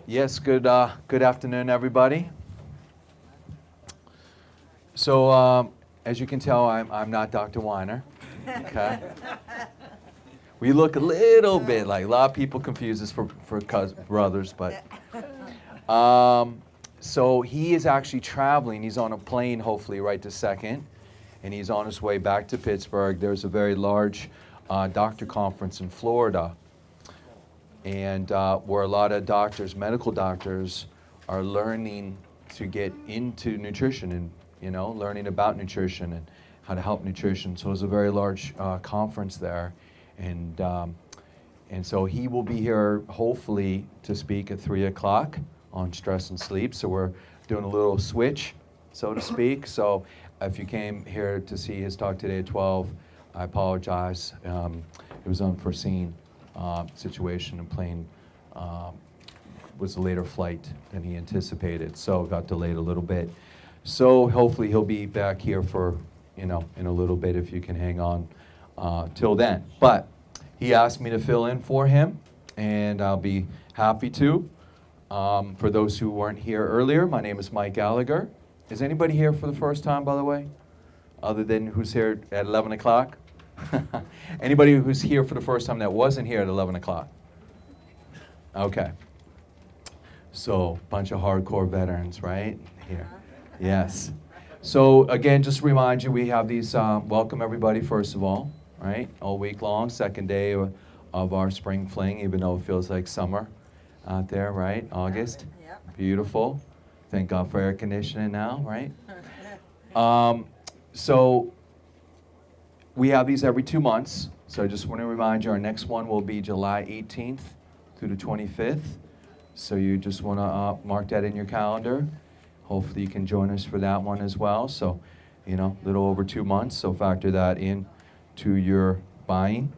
Yes, good afternoon, everybody. So, as you can tell, I'm not Dr. Weiner. Okay. We look a little bit like a lot of people confuse us for brothers, but so he is actually traveling. He's on a plane, hopefully, right this second, and he's on his way back to Pittsburgh. There's a very large doctor conference in Florida, and where a lot of doctors, medical doctors, are learning to get into nutrition and learning about nutrition and how to help nutrition. So it's a very large conference there, and so he will be here hopefully to speak at 3 o'clock on stress and sleep. So we're doing a little switch, so to speak. So if you came here to see his talk today at 12, I apologize. It was unforeseen situation, and plane was a later flight than he anticipated, so it got delayed a little bit. So hopefully he'll be back here for, in a little bit if you can hang on till then. But he asked me to fill in for him, and I'll be happy to. For those who weren't here earlier, my name is Mike Gallagher. Is anybody here for the first time, by the way? Other than who's here at 11 o'clock? Anybody who's here for the first time that wasn't here at 11 o'clock? Okay. So, bunch of hardcore veterans, right? Here. Yes. So, again, just to remind you, we have these, welcome everybody, first of all, right? All week long, second day of our spring fling, even though it feels like summer out there, right? August. Yep. Beautiful. Thank God for air conditioning now, right? So, we have these every 2 months. So I just want to remind you, our next one will be July 18th through the 25th. So you just want to mark that in your calendar. Hopefully you can join us for that one as well. So, a little over 2 months. So factor that in to your buying.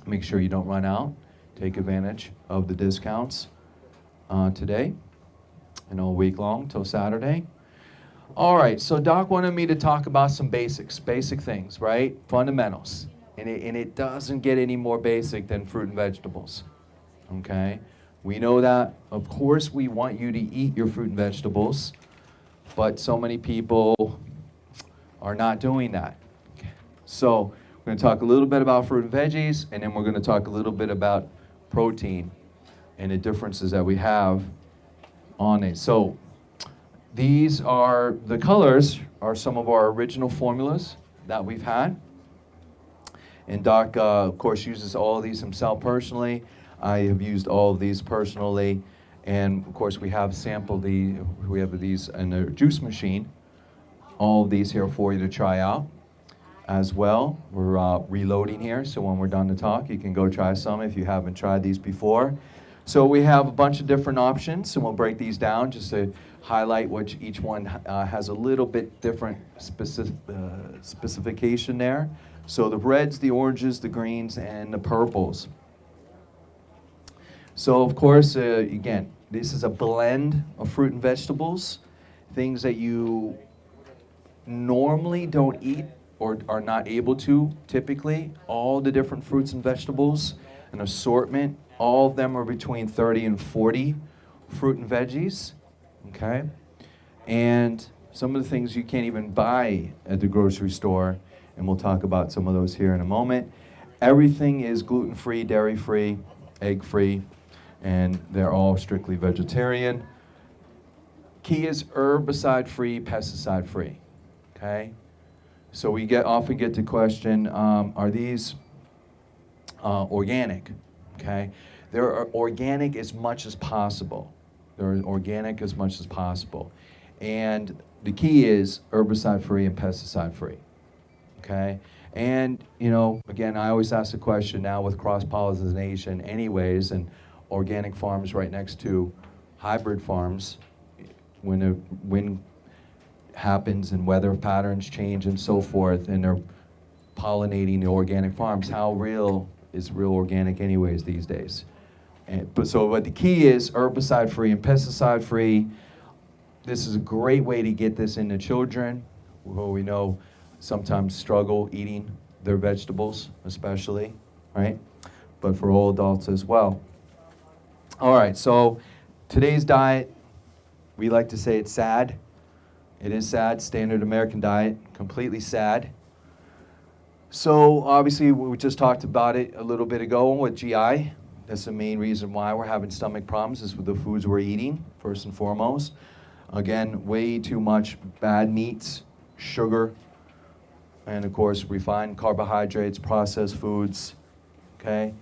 Make sure you don't run out. Take advantage of the discounts today and all week long till Saturday. All right, so Doc wanted me to talk about some basic things, right? Fundamentals. And it doesn't get any more basic than fruit and vegetables, okay? We know that, of course, we want you to eat your fruit and vegetables, but so many people are not doing that. So we're going to talk a little bit about fruit and veggies, and then we're going to talk a little bit about protein and the differences that we have on it. So these are, the colors are some of our original formulas that we've had. And Doc, of course, uses all of these himself personally. I have used all of these personally. And of course, we have sampled we have these in the juice machine. All of these here for you to try out as well. We're reloading here, so when we're done to talk, you can go try some if you haven't tried these before. So we have a bunch of different options, and we'll break these down just to highlight which each one has a little bit different specification there. So the reds, the oranges, the greens, and the purples. So of course, again, this is a blend of fruit and vegetables, things that you normally don't eat or are not able to typically. All the different fruits and vegetables, an assortment. All of them are between 30 and 40 fruit and veggies, okay? And some of the things you can't even buy at the grocery store, and we'll talk about some of those here in a moment. Everything is gluten-free, dairy-free, egg-free, and they're all strictly vegetarian. Key is herbicide-free, pesticide-free, okay? So we often get the question, are these organic, okay? They're organic as much as possible. They're organic as much as possible. And the key is herbicide-free and pesticide-free, okay? And, again, I always ask the question now with cross-pollination anyways, and organic farms right next to hybrid farms, when the wind happens and weather patterns change and so forth, and they're pollinating the organic farms, how real is real organic anyways these days? But the key is herbicide-free and pesticide-free. This is a great way to get this into children, who we know sometimes struggle eating their vegetables, especially, right? But for all adults as well. All right, so Today's diet, we like to say it's sad. It is sad, standard American diet, completely sad. So obviously we just talked about it a little bit ago with GI. That's the main reason why we're having stomach problems is with the foods we're eating, first and foremost. Again, way too much bad meats, sugar, and of course refined carbohydrates, processed foods, okay?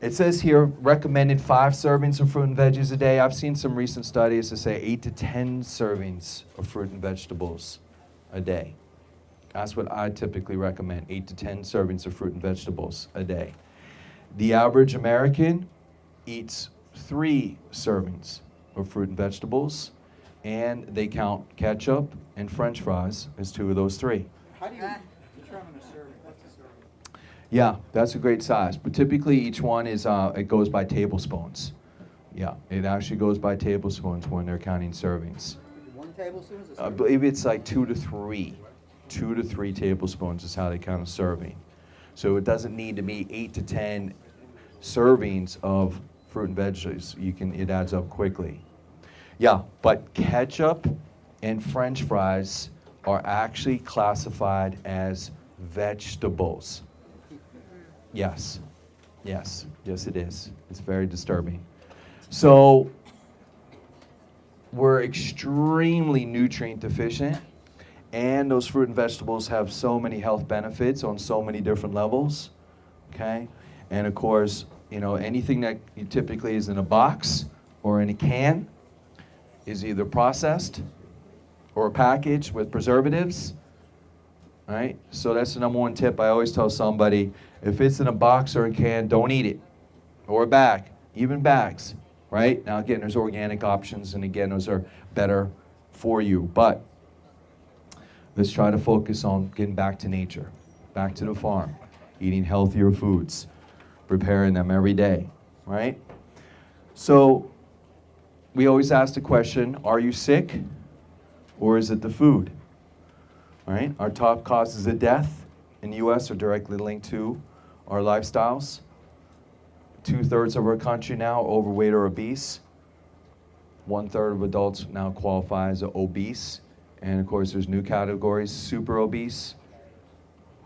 It says here, recommended 5 servings of fruit and veggies a day. I've seen some recent studies that say 8 to 10 servings of fruit and vegetables a day. That's what I typically recommend, 8 to 10 servings of fruit and vegetables a day. The average American eats 3 servings of fruit and vegetables, and they count ketchup and French fries as 2 of those 3. How do you determine a serving? What's a serving? Yeah, that's a great size. But typically each one is, it goes by tablespoons. Yeah, it actually goes by tablespoons when they're counting servings. 1 tablespoon is a I serving? believe it's like 2 to 3. 2 to 3 tablespoons is how they count a serving. So it doesn't need to be 8 to 10 servings of fruit and veggies. It adds up quickly. Yeah, but ketchup and French fries are actually classified as vegetables. Yes, yes, yes it is. It's very disturbing. So we're extremely nutrient deficient, and those fruit and vegetables have so many health benefits on so many different levels, okay? And of course, anything that typically is in a box or in a can is either processed or packaged with preservatives, right? So that's the number one tip I always tell somebody. If it's in a box or a can, don't eat it. Or a bag, even bags, right? Now again, there's organic options, and again, those are better for you. But let's try to focus on getting back to nature, back to the farm, eating healthier foods, preparing them every day, right? So we always ask the question, are you sick or is it the food? Right? Our top causes of death in the U.S. are directly linked to our lifestyles. 2/3 of our country now are overweight or obese. 1/3 of adults now qualify as obese. And of course, there's new categories, super obese.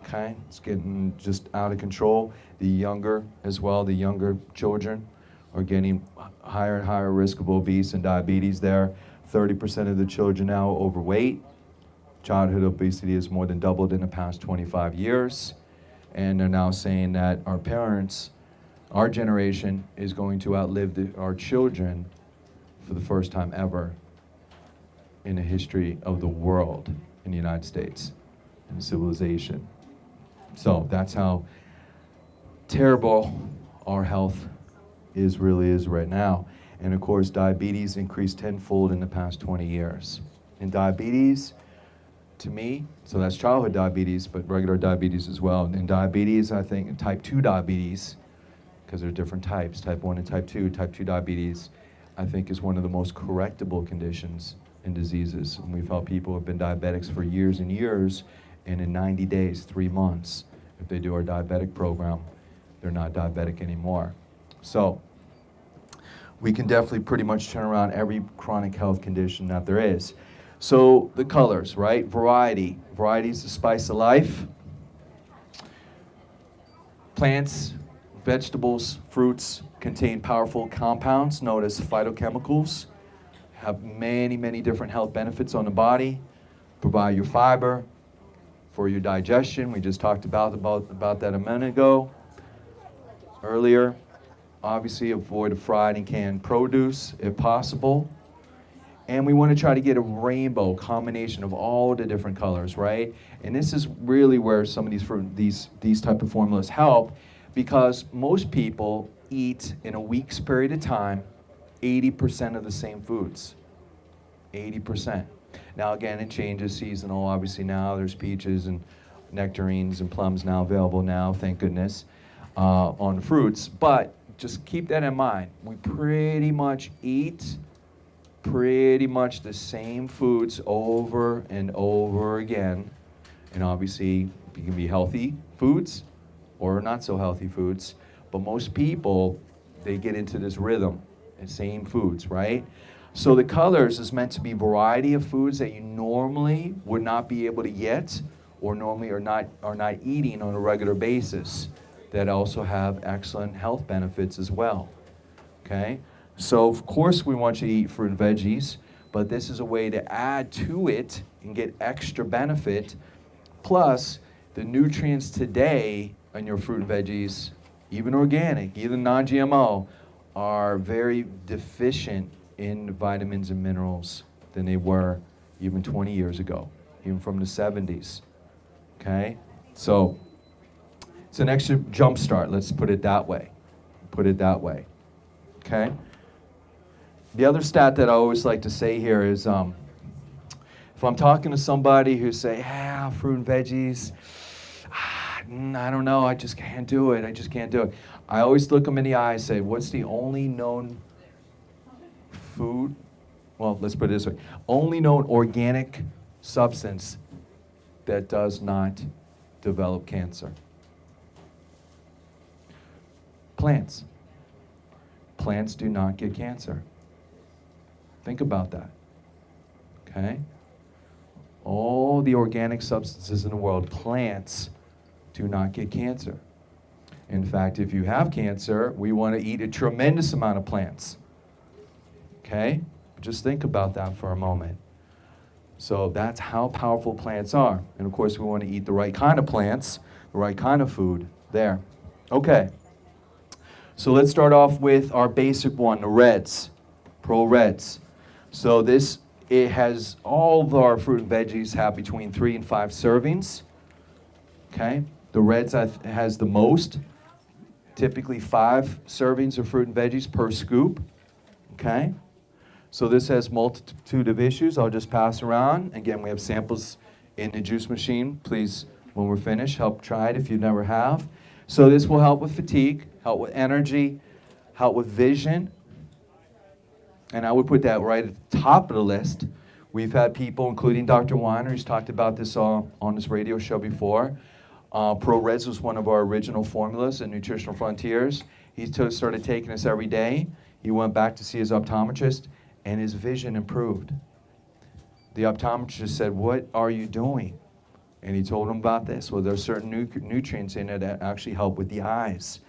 Okay, it's getting just out of control. The younger as well, the younger children are getting higher and higher risk of obese and diabetes there. 30% of the children now are overweight. Childhood obesity has more than doubled in the past 25 years. And they're now saying that our parents, our generation, is going to outlive our children for the first time ever in the history of the world in the United States and civilization. So that's how terrible our health really is right now. And of course, diabetes increased tenfold in the past 20 years. And diabetes, to me, so that's childhood diabetes, but regular diabetes as well. And diabetes, I think, type 2 diabetes, because there are different types, type 1 and type 2. Type 2 diabetes, I think, is one of the most correctable conditions and diseases. And we've helped people who have been diabetics for years and years, and in 90 days, 3 months, if they do our diabetic program, they're not diabetic anymore. So we can definitely pretty much turn around every chronic health condition that there is. So the colors, right? Variety. Variety is the spice of life. Plants, vegetables, fruits contain powerful compounds known as phytochemicals, have many, many different health benefits on the body, provide you fiber for your digestion. We just talked about that a minute ago, earlier. Obviously, avoid fried and canned produce if possible. And we want to try to get a rainbow combination of all the different colors, right? And this is really where some of these type of formulas help, because most people eat in a week's period of time 80% of the same foods. 80%. Now again, it changes seasonal. Obviously now there's peaches and nectarines and plums now available now, thank goodness, on fruits. But just keep that in mind. We pretty much eat the same foods over and over again. And obviously, it can be healthy foods or not so healthy foods. But most people, they get into this rhythm same foods, right? So the colors is meant to be variety of foods that you normally would not be able to get or normally are not eating on a regular basis that also have excellent health benefits as well. Okay? So of course we want you to eat fruit and veggies, but this is a way to add to it and get extra benefit. Plus, the nutrients today in your fruit and veggies, even organic, even non-GMO, are very deficient in vitamins and minerals than they were even 20 years ago, even from the 70s. Okay? So it's an extra jump start, let's put it that way. Put it that way. Okay? The other stat that I always like to say here is if I'm talking to somebody who say, fruit and veggies, I don't know, I just can't do it, I always look them in the eye and say, what's the only known food, well, let's put it this way, only known organic substance that does not develop cancer? Plants. Plants do not get cancer. Think about that. Okay? All the organic substances in the world, plants do not get cancer. In fact, if you have cancer, we want to eat a tremendous amount of plants. Okay? Just think about that for a moment. So that's how powerful plants are. And of course, we want to eat the right kind of plants, the right kind of food there. Okay. So let's start off with our basic one, the Reds, Pro Reds. So it has, all of our fruit and veggies have between 3 and 5 servings. Okay. The Reds has the most, typically 5 servings of fruit and veggies per scoop. Okay. So this has multitude of issues. I'll just pass around. Again, we have samples in the juice machine. Please, when we're finished, help try it if you never have. So this will help with fatigue, help with energy, help with vision. And I would put that right at the top of the list. We've had people, including Dr. Weiner, who's talked about this on this radio show before. Pro Reds was one of our original formulas in Nutritional Frontiers. He started taking this every day. He went back to see his optometrist, and his vision improved. The optometrist said, "What are you doing?" And he told him about this. Well, there's certain nutrients in it that actually help with the eyes.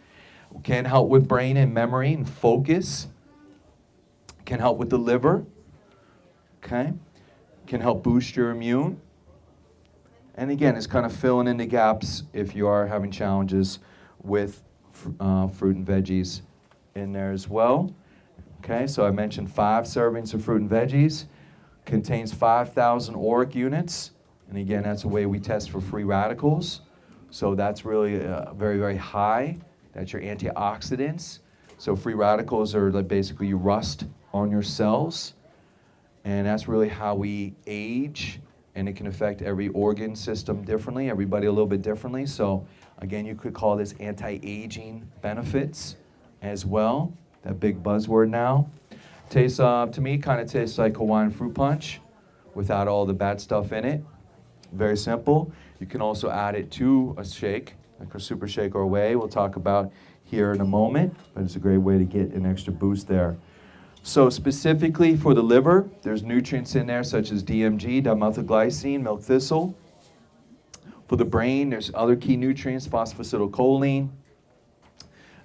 Can help with brain and memory and focus. Can help with the liver. Okay? Can help boost your immune. And again, it's kind of filling in the gaps if you are having challenges with fruit and veggies in there as well. Okay, so I mentioned 5 servings of fruit and veggies. Contains 5,000 ORAC units. And again, that's a way we test for free radicals. So that's really very, very high. That's your antioxidants. So free radicals are like basically you rust on your cells. And that's really how we age. And it can affect every organ system differently, everybody a little bit differently. So again, you could call this anti-aging benefits as well. That big buzzword now. Tastes, to me, kind of tastes like Hawaiian fruit punch without all the bad stuff in it. Very simple. You can also add it to a shake, like a super shake or a whey we'll talk about here in a moment, but it's a great way to get an extra boost there. So specifically for the liver, there's nutrients in there such as DMG, dimethylglycine, milk thistle. For the brain, there's other key nutrients, phosphatidylcholine,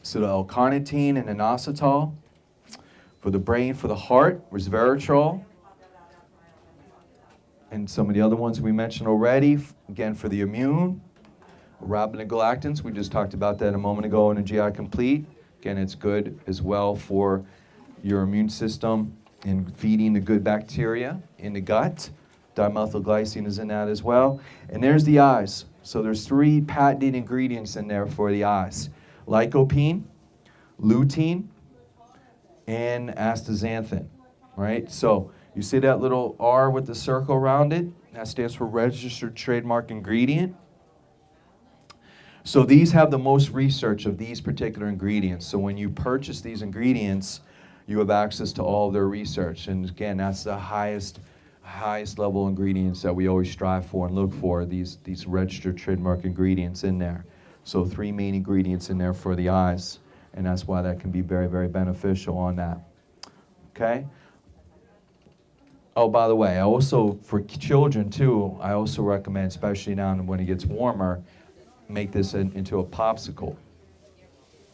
acetylcarnitine, and inositol. For the brain, for the heart, resveratrol. And some of the other ones we mentioned already. Again, for the immune, arabinogalactans. We just talked about that a moment ago in the GI Complete. Again, it's good as well for your immune system in feeding the good bacteria in the gut. Dimethylglycine is in that as well. And there's the eyes. So there's 3 patented ingredients in there for the eyes. Lycopene, lutein, and astaxanthin, right? So you see that little R with the circle around it? That stands for registered trademark ingredient. So these have the most research of these particular ingredients. So when you purchase these ingredients, you have access to all of their research. And again, that's the highest level ingredients that we always strive for and look for, these registered trademark ingredients in there. So 3 main ingredients in there for the eyes. And that's why that can be very, very beneficial on that. okay? Oh, by the way, I also, for children too, I also recommend, especially now when it gets warmer, make this into a popsicle,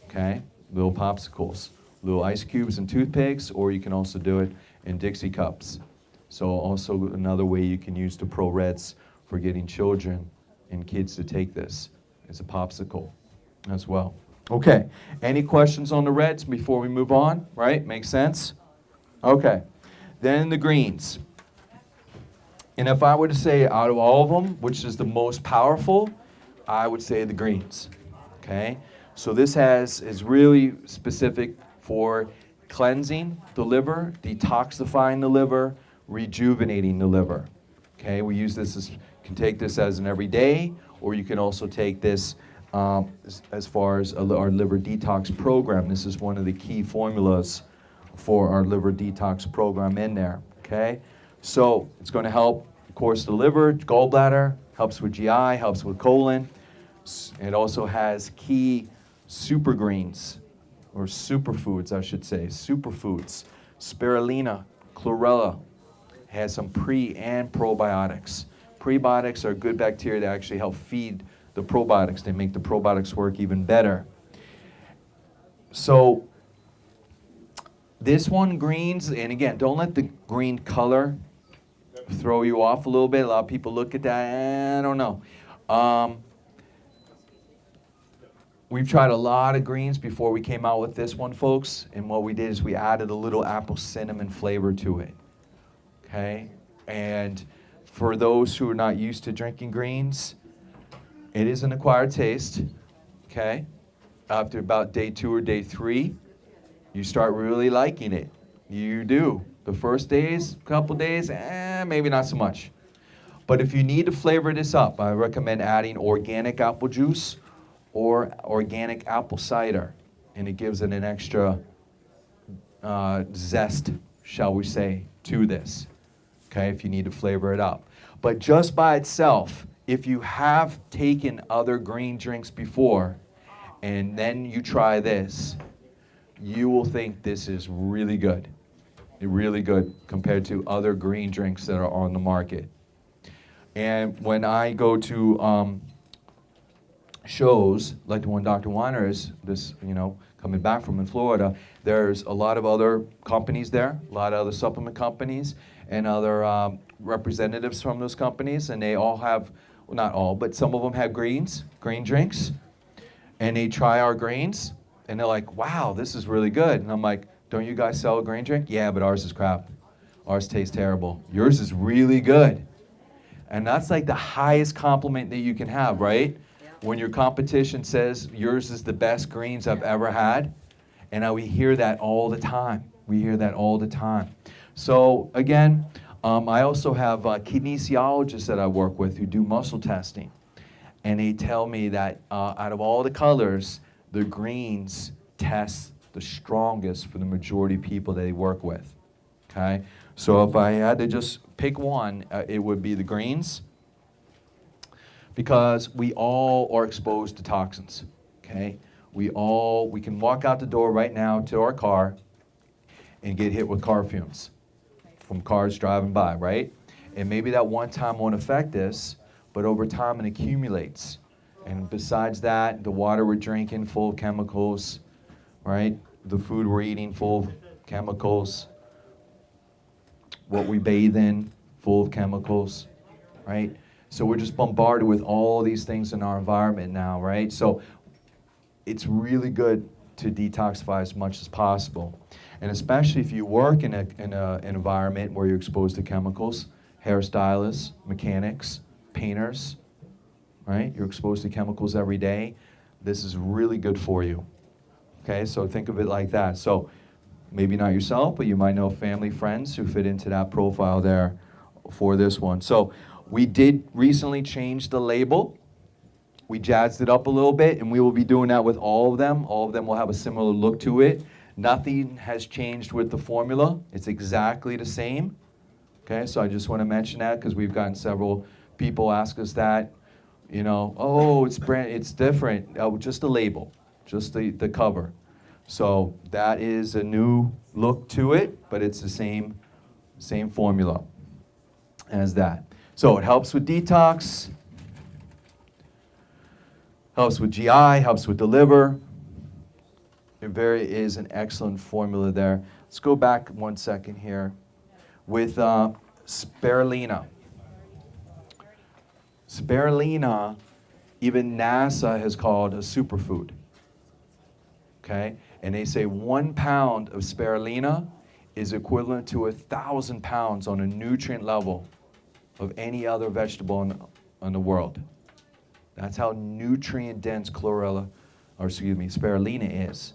okay? Little popsicles, little ice cubes and toothpicks, or you can also do it in Dixie cups. So also another way you can use the Pro Reds for getting children and kids to take this is a popsicle as well. Okay, any questions on the Reds before we move on, right? Makes sense? Okay, then the greens. And if I were to say out of all of them, which is the most powerful, I would say the greens, okay? So this is really specific for cleansing the liver, detoxifying the liver, rejuvenating the liver, okay? We use this can take this as an everyday, or you can also take this as far as our liver detox program. This is one of the key formulas for our liver detox program in there, okay? So it's going to help, of course, the liver, gallbladder, helps with GI, helps with colon. It also has key super greens, or superfoods, I should say, superfoods. Spirulina, chlorella, has some pre and probiotics. Prebiotics are good bacteria that actually help feed the probiotics. They make the probiotics work even better. So this one, greens, and again, don't let the green color throw you off a little bit. A lot of people look at that, I don't know. We've tried a lot of greens before we came out with this one, folks, and what we did is we added a little apple cinnamon flavor to it, okay? And for those who are not used to drinking greens, it is an acquired taste, okay? After about day 2 or day 3, you start really liking it. You do. The first couple days, maybe not so much. But if you need to flavor this up, I recommend adding organic apple juice or organic apple cider. And it gives it an extra zest, shall we say, to this. Okay, if you need to flavor it up. But just by itself, if you have taken other green drinks before, and then you try this, you will think this is really good. Really good compared to other green drinks that are on the market. And when I go to shows, like the one Dr. Weiner is, coming back from in Florida, there's a lot of other companies there, a lot of other supplement companies, and other representatives from those companies, and they all have, well, not all, but some of them have green drinks, and they try our greens, and they're like, wow, this is really good. And I'm like, don't you guys sell a green drink? Yeah, but ours is crap. Ours tastes terrible. Yours is really good. And that's like the highest compliment that you can have, right? Yeah. When your competition says yours is the best greens I've ever had. And we hear that all the time. We hear that all the time. So again, I also have kinesiologists that I work with who do muscle testing. And they tell me that out of all the colors, the greens test the strongest for the majority of people that they work with, okay? So if I had to just pick one, it would be the greens, because we all are exposed to toxins, okay? We can walk out the door right now to our car and get hit with car fumes from cars driving by, right? And maybe that one time won't affect us, but over time it accumulates. And besides that, the water we're drinking full of chemicals, right? The food we're eating full of chemicals. What we bathe in full of chemicals, right? So we're just bombarded with all these things in our environment now, right? So it's really good to detoxify as much as possible. And especially if you work in an environment where you're exposed to chemicals, hairstylists, mechanics, painters, right? You're exposed to chemicals every day. This is really good for you. Okay, so think of it like that. So maybe not yourself, but you might know family, friends who fit into that profile there for this one. So we did recently change the label. We jazzed it up a little bit, and we will be doing that with all of them. All of them will have a similar look to it. Nothing has changed with the formula. It's exactly the same. Okay, so I just want to mention that because we've gotten several people ask us that. Oh, it's different. Oh, just the label, just the cover. So that is a new look to it, but it's the same formula as that. So it helps with detox, helps with GI, helps with the liver. It is an excellent formula there. Let's go back 1 second here with spirulina. Spirulina, even NASA has called a superfood. Okay? And they say 1 pound of spirulina is equivalent to 1,000 pounds on a nutrient level of any other vegetable in the world. That's how nutrient dense spirulina is.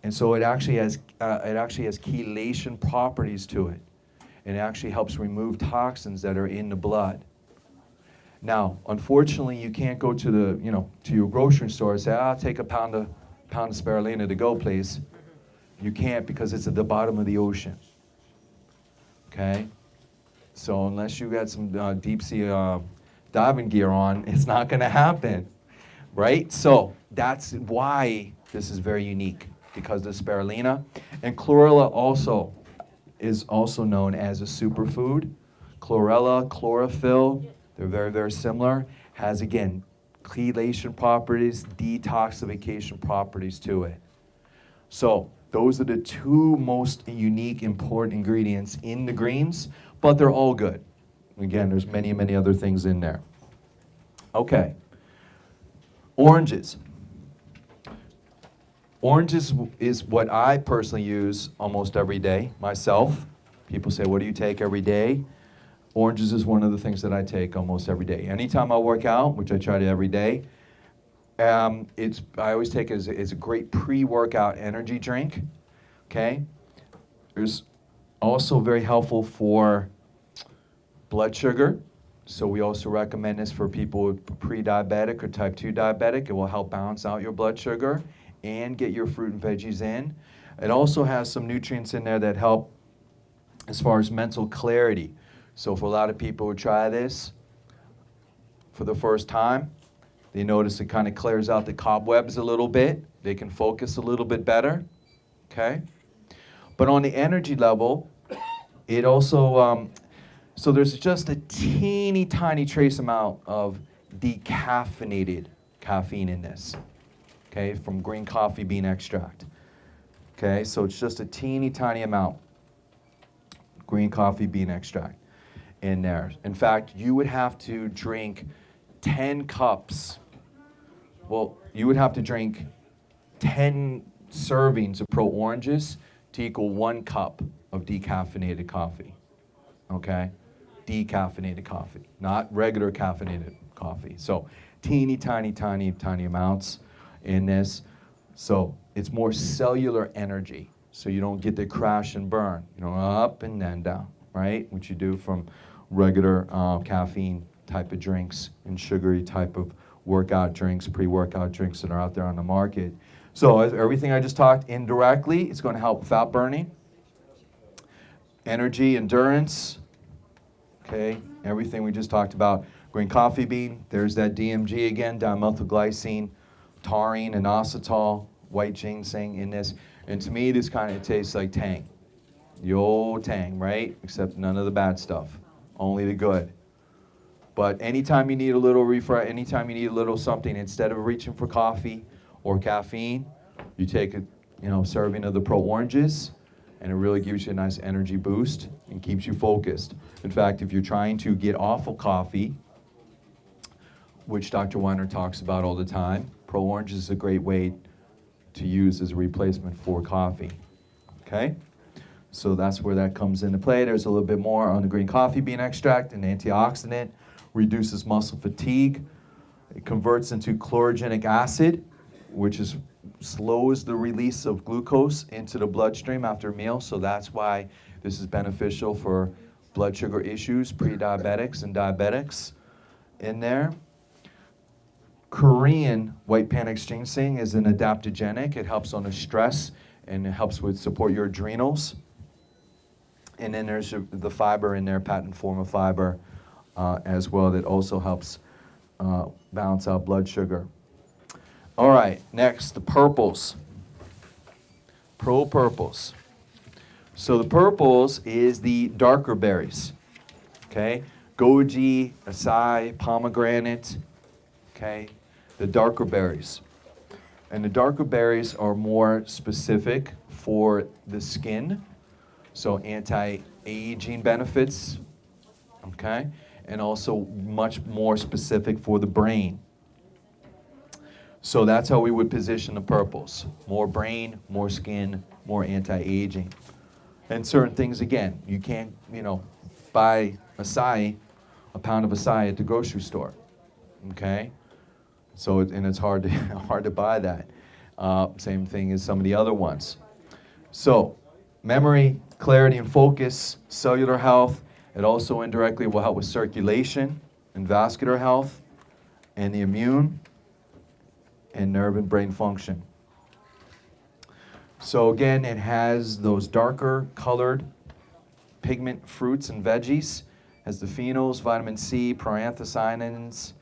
And so it actually has chelation properties to it. And it actually helps remove toxins that are in the blood. Now, unfortunately, you can't go to your grocery store and say, "I'll take a pound of spirulina to go, please." You can't, because it's at the bottom of the ocean. Okay? So unless you got some deep sea diving gear on, it's not going to happen. Right? So that's why this is very unique, because of spirulina. And chlorella also is also known as a superfood. Chlorella, chlorophyll, they're very, very similar. Has, again, chelation properties, detoxification properties to it. So those are the two most unique, important ingredients in the greens, but they're all good. Again, there's many, many other things in there. Okay. Oranges. Oranges is what I personally use almost every day myself. People say, "What do you take every day?" Oranges is one of the things that I take almost every day. Anytime I work out, which I try to every day, I always take it as a great pre-workout energy drink. Okay? It's also very helpful for blood sugar. So we also recommend this for people with pre-diabetic or type 2 diabetic. It will help balance out your blood sugar and get your fruit and veggies in. It also has some nutrients in there that help as far as mental clarity. So for a lot of people who try this for the first time, they notice it kind of clears out the cobwebs a little bit. They can focus a little bit better. Okay? But on the energy level, it also, so there's just a teeny tiny trace amount of decaffeinated caffeine in this. Okay? From green coffee bean extract. Okay? So it's just a teeny tiny amount. Green coffee bean extract in there. In fact, you would have to drink 10 cups. Well, you would have to drink 10 servings of Pro Oranges to equal 1 cup of decaffeinated coffee. Okay? Decaffeinated coffee, not regular caffeinated coffee. So teeny, tiny, tiny, tiny amounts in this. So it's more cellular energy. So you don't get the crash and burn, up and then down, right? Which you do from regular caffeine type of drinks and sugary type of workout drinks, pre-workout drinks that are out there on the market. So everything I just talked indirectly, it's going to help fat burning, energy, endurance, okay? Everything we just talked about. Green coffee bean, there's that DMG again, dimethylglycine, taurine, and inositol, white ginseng in this. And to me, this kind of tastes like Tang. The old Tang, right? Except none of the bad stuff, only the good. But anytime you need a little refresh, anytime you need a little something, instead of reaching for coffee or caffeine, you take a serving of the Pro Oranges, and it really gives you a nice energy boost and keeps you focused. In fact, if you're trying to get off of coffee, which Dr. Weiner talks about all the time, Pro Oranges is a great way to use as a replacement for coffee. Okay? So that's where that comes into play. There's a little bit more on the green coffee bean extract, an antioxidant, reduces muscle fatigue. It converts into chlorogenic acid, which slows the release of glucose into the bloodstream after a meal. So that's why this is beneficial for blood sugar issues, pre-diabetics and diabetics in there. Korean white panax ginseng is an adaptogenic. It helps on the stress and it helps with support your adrenals. And then there's the fiber in there, patent form of fiber as well, that also helps balance out blood sugar. All right, next, the purples. Pro purples. So the purples is the darker berries. Okay? Goji, acai, pomegranate. Okay? The darker berries. And the darker berries are more specific for the skin. So anti-aging benefits. Okay? And also much more specific for the brain. So that's how we would position the purples. More brain, more skin, more anti-aging. And certain things, again, you can't, buy acai, a pound of acai at the grocery store. Okay? So, and it's hard to, hard to buy that. Same thing as some of the other ones. So, memory, clarity and focus, cellular health. It also indirectly will help with circulation and vascular health and the immune and nerve and brain function. So again, it has those darker colored pigment fruits and veggies, has the phenols, vitamin C, proanthocyanins,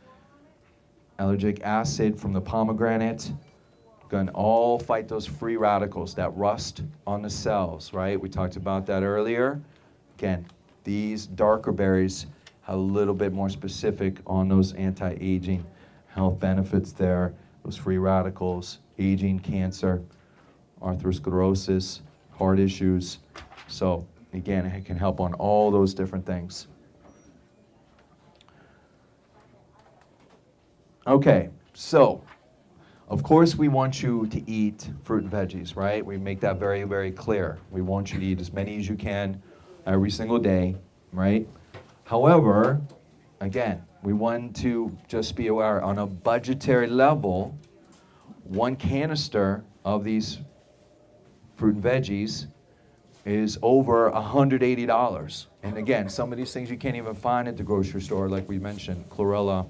allergic acid from the pomegranate. Going to all fight those free radicals that rust on the cells, right? We talked about that earlier. Again, these darker berries have a little bit more specific on those anti-aging health benefits there, those free radicals, aging, cancer, arthrosclerosis, heart issues. So again, it can help on all those different things. Okay, so of course we want you to eat fruit and veggies, right? We make that very, very clear. We want you to eat as many as you can every single day, right? However, again, we want to just be aware on a budgetary level, one canister of these fruit and veggies is over $180. And again, some of these things you can't even find at the grocery store, like we mentioned, chlorella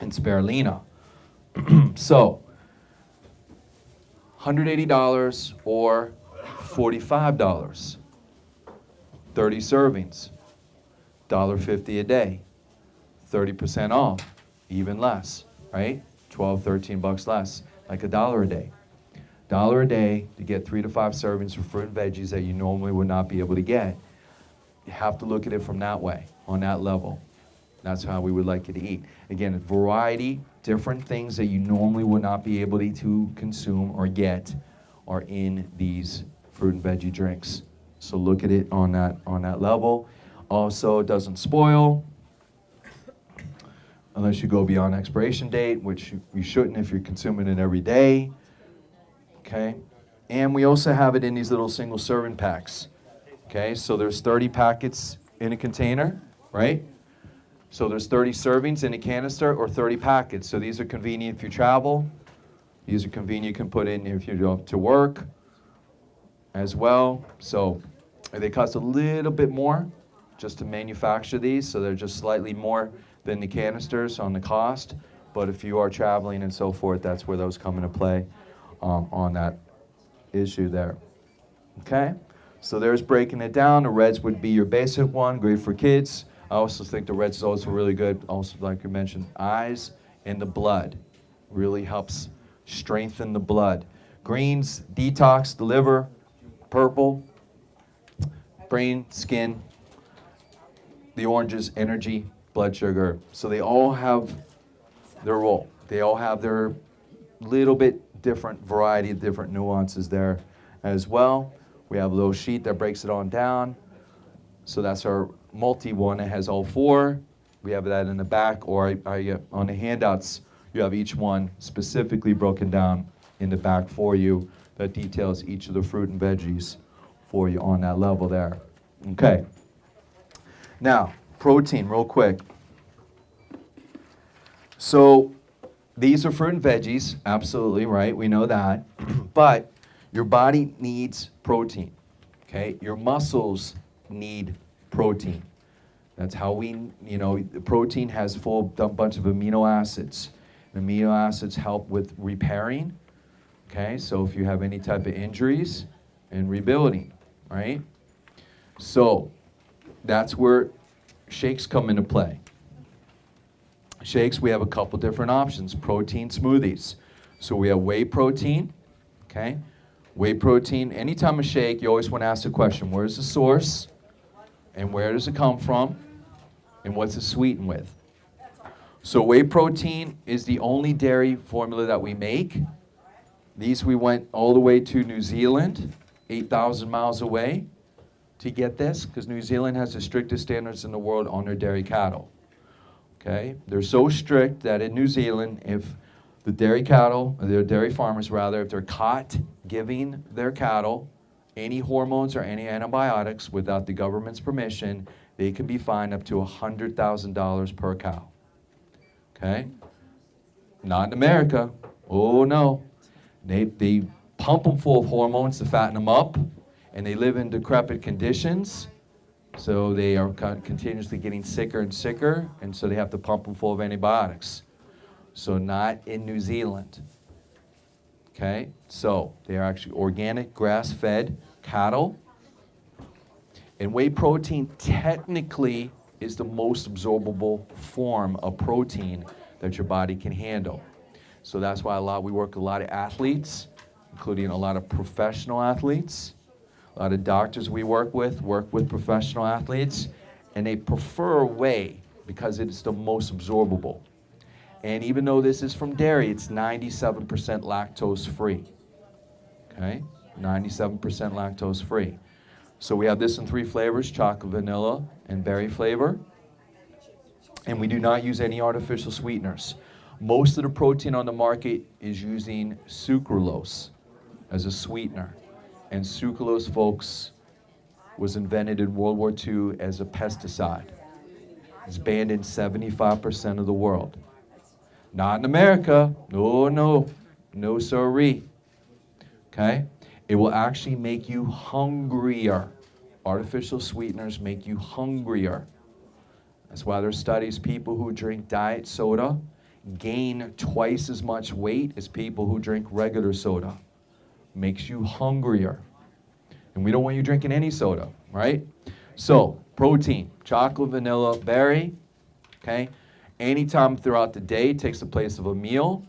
and spirulina. So, $180 or $45. 30 servings, $1.50 a day, 30% off, even less, right? 12, 13 bucks less, like $1 a day. $1 a day to get 3 to 5 servings of fruit and veggies that you normally would not be able to get. You have to look at it from that way, on that level. That's how we would like you to eat. Again, a variety, different things that you normally would not be able to consume or get are in these fruit and veggie drinks. So look at it on that level. Also, it doesn't spoil unless you go beyond expiration date, which you shouldn't if you're consuming it every day. Okay? And we also have it in these little single serving packs. Okay? So there's 30 packets in a container, right? So there's 30 servings in a canister or 30 packets. So these are convenient if you travel. These are convenient you can put in if you go to work as well. So they cost a little bit more just to manufacture these. So they're just slightly more than the canisters on the cost. But if you are traveling and so forth, that's where those come into play on that issue there. Okay? So there's breaking it down. The reds would be your basic one, great for kids. I also think the reds is also really good. Also, like you mentioned, eyes and the blood. Really helps strengthen the blood. Greens, detox, the liver. Purple, brain, skin. The oranges, energy, blood sugar. So they all have their role. They all have their little bit different variety, different nuances there as well. We have a little sheet that breaks it on down. So that's our multi one. It has all 4. We have that in the back, or on the handouts, you have each one specifically broken down in the back for you that details each of the fruit and veggies for you on that level there. Okay. Now, protein, real quick. So these are fruit and veggies, absolutely, right? We know that. But your body needs protein, okay? Your muscles need protein. That's how protein has a bunch of amino acids. Amino acids help with repairing, okay? So if you have any type of injuries and rebuilding, right? So that's where shakes come into play. Shakes, we have a couple different options. Protein smoothies. So we have whey protein, okay? Whey protein, anytime a shake, you always want to ask the question, where's the source? And where does it come from? And what's it sweetened with? So whey protein is the only dairy formula that we make. These we went all the way to New Zealand, 8,000 miles away to get this, because New Zealand has the strictest standards in the world on their dairy cattle. Okay? They're so strict that in New Zealand, if the dairy cattle, or their dairy farmers rather, if they're caught giving their cattle any hormones or any antibiotics without the government's permission, they can be fined up to $100,000 per cow. Okay? Not in America. Oh no. They pump them full of hormones to fatten them up, and they live in decrepit conditions, so they are continuously getting sicker and sicker, and so they have to pump them full of antibiotics. So not in New Zealand. Okay? So they are actually organic, grass-fed cattle. And whey protein technically is the most absorbable form of protein that your body can handle. So that's why we work with a lot of athletes, including a lot of professional athletes. A lot of doctors we work with professional athletes, and they prefer whey because it's the most absorbable. And even though this is from dairy, it's 97% lactose free. Okay? 97% lactose free. So we have this in 3 flavors, chocolate, vanilla, and berry flavor. And we do not use any artificial sweeteners. Most of the protein on the market is using sucralose as a sweetener. And sucralose, folks, was invented in World War II as a pesticide. It's banned in 75% of the world. Not in America. No, no. No siree. Okay? It will actually make you hungrier. Artificial sweeteners make you hungrier. That's why there's studies, people who drink diet soda gain twice as much weight as people who drink regular soda. Makes you hungrier. And we don't want you drinking any soda, right? So, protein, chocolate, vanilla, berry, okay? Anytime throughout the day takes the place of a meal.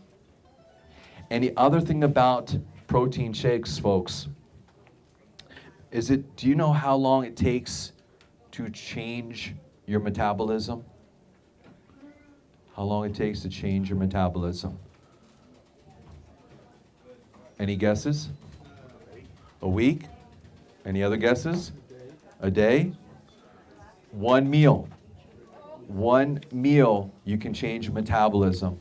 And the other thing about protein shakes, folks, do you know how long it takes to change your metabolism? How long it takes to change your metabolism? Any guesses? A week? Any other guesses? A day? One meal. One meal, you can change your metabolism.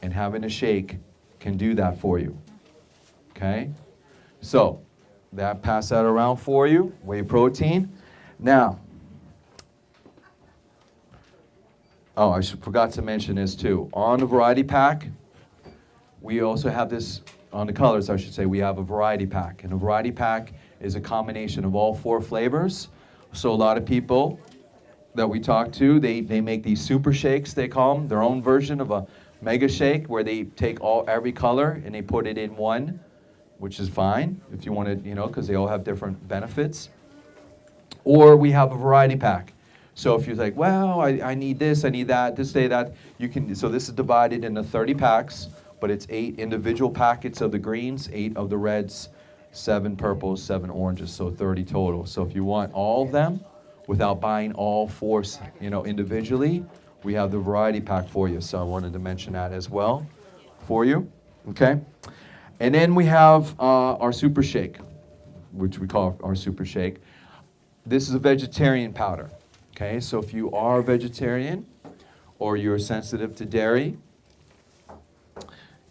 And having a shake can do that for you. Okay? So, pass that around for you. Whey protein. Now, I forgot to mention this too. On the variety pack, we also have this, on the colors I should say, we have a variety pack. And a variety pack is a combination of all 4 flavors. So a lot of people that we talk to, they make these super shakes, they call them, their own version of a mega shake where they take every color and they put it in one, which is fine if you want to, because they all have different benefits. Or we have a variety pack. So if you're like, well, I need this, I need that, this day, that, you can, so this is divided into 30 packs, but it's 8 individual packets of the greens, 8 of the reds, 7 purples, 7 oranges, so 30 total. So if you want all of them without buying all 4, individually, we have the variety pack for you. So I wanted to mention that as well for you, okay? And then we have our super shake, which we call our super shake. This is a vegetarian powder. Okay, so if you are a vegetarian or you're sensitive to dairy,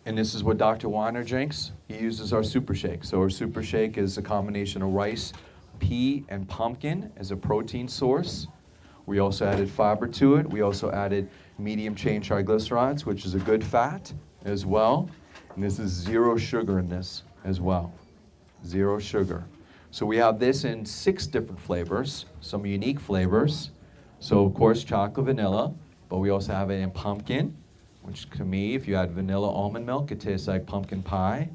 and this is what Dr. Weiner drinks, he uses our super shake. So our super shake is a combination of rice, pea, and pumpkin as a protein source. We also added fiber to it. We also added medium chain triglycerides, which is a good fat as well. And this is 0 sugar in this as well. 0 sugar. So we have this in 6 different flavors, some unique flavors. So of course chocolate, vanilla, but we also have it in pumpkin, which to me, if you add vanilla almond milk, it tastes like pumpkin pie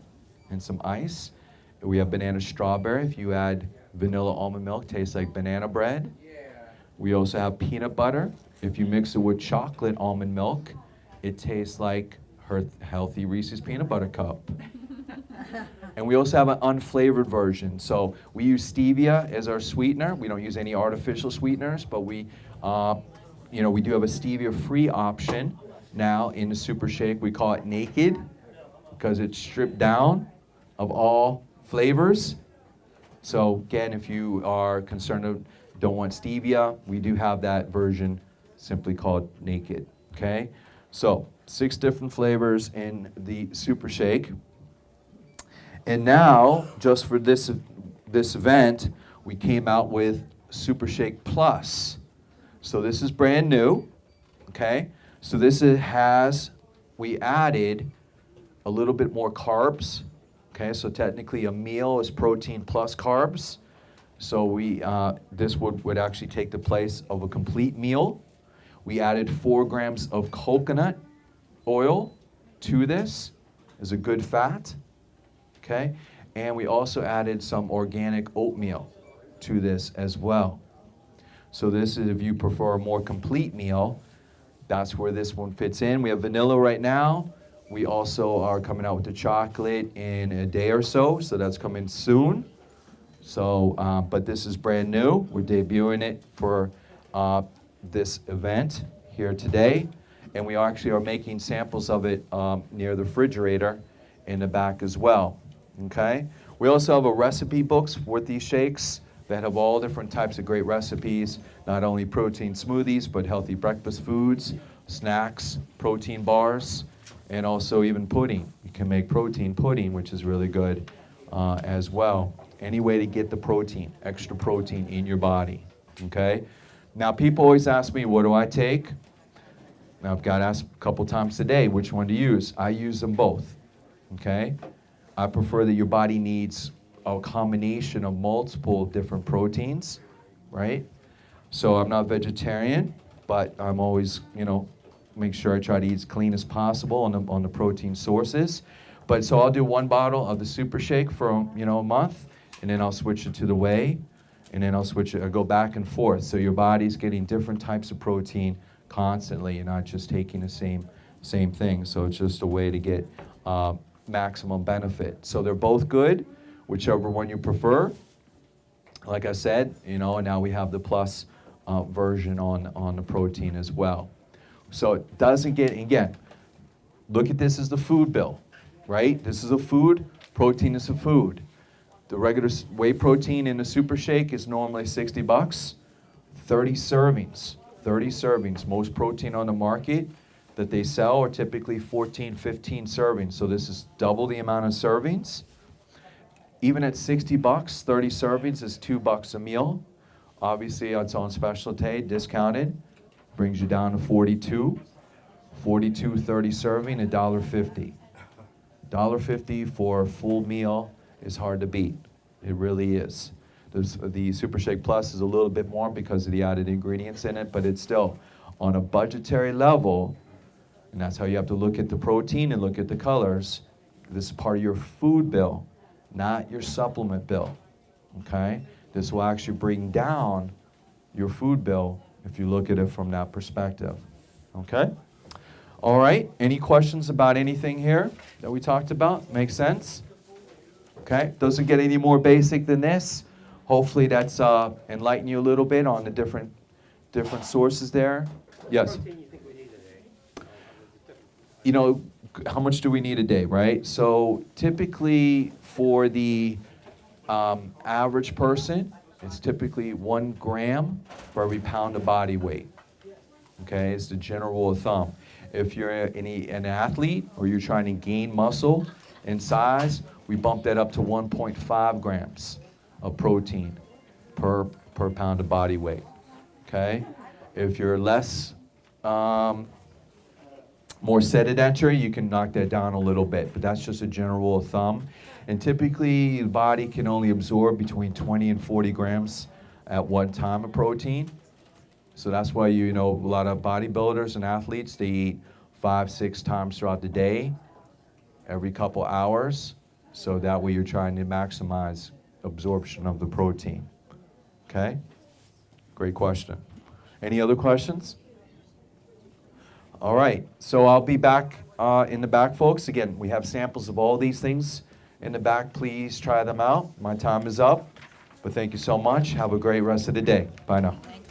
and some ice. We have banana strawberry. If you add vanilla almond milk, it tastes like banana bread. We also have peanut butter. If you mix it with chocolate almond milk, it tastes like healthy Reese's peanut butter cup. And we also have an unflavored version. So we use stevia as our sweetener. We don't use any artificial sweeteners, but we do have a stevia-free option now in the Super Shake. We call it Naked because it's stripped down of all flavors. So again, if you are concerned of don't want stevia, we do have that version simply called Naked. Okay? So 6 different flavors in the Super Shake. And now, just for this event, we came out with Super Shake Plus. So this is brand new, okay? So we added a little bit more carbs, okay? So technically a meal is protein plus carbs. So this would actually take the place of a complete meal. We added 4 grams of coconut oil to this as a good fat. Okay, and we also added some organic oatmeal to this as well. So this is if you prefer a more complete meal, that's where this one fits in. We have vanilla right now. We also are coming out with the chocolate in a day or so that's coming soon. So, but this is brand new. We're debuting it for this event here today. And we actually are making samples of it near the refrigerator in the back as well. Okay. We also have a recipe books with these shakes that have all different types of great recipes, not only protein smoothies, but healthy breakfast foods, snacks, protein bars, and also even pudding. You can make protein pudding, which is really good as well. Any way to get the protein, extra protein in your body. Okay. Now people always ask me, what do I take? Now I've got asked a couple times today, which one to use? I use them both. Okay. I prefer that your body needs a combination of multiple different proteins, right? So I'm not vegetarian, but I'm always, make sure I try to eat as clean as possible on the protein sources. But so I'll do 1 bottle of the Super Shake for, a month, and then I'll switch it to the whey, and then I'll go back and forth. So your body's getting different types of protein constantly. You're not just taking the same thing. So it's just a way to get maximum benefit. So they're both good, whichever one you prefer. Like I said, and now we have the plus version on the protein as well. So it doesn't get, again, look at this as the food bill, right? This is a food, protein is a food. The regular whey protein in the Super Shake is normally $60, 30 servings. Most protein on the market that they sell are typically 14, 15 servings. So this is double the amount of servings. Even at $60, 30 servings is $2 a meal. Obviously, it's on special today, discounted. Brings you down to 42. 42, 30 serving, $1.50. $1.50 for a full meal is hard to beat. It really is. The Super Shake Plus is a little bit more because of the added ingredients in it, but it's still on a budgetary level. And that's how you have to look at the protein and look at the colors. This is part of your food bill, not your supplement bill, okay? This will actually bring down your food bill if you look at it from that perspective, okay? All right, any questions about anything here that we talked about? Make sense? Okay, doesn't get any more basic than this. Hopefully that's enlightened you a little bit on the different sources there. Yes? How much do we need a day, right? So typically for the average person, it's typically 1 gram for every pound of body weight. Okay, it's the general rule of thumb. If you're an athlete or you're trying to gain muscle and size, we bump that up to 1.5 grams of protein per pound of body weight. Okay, if you're less more sedentary, you can knock that down a little bit, but that's just a general rule of thumb. And typically, the body can only absorb between 20 and 40 grams at one time of protein. So that's why a lot of bodybuilders and athletes, they eat 5-6 times throughout the day, every couple hours. So that way you're trying to maximize absorption of the protein. Okay? Great question. Any other questions? All right, so I'll be back in the back, folks. Again, we have samples of all these things in the back, please try them out. My time is up. But thank you so much. Have a great rest of the day. Bye now. Thank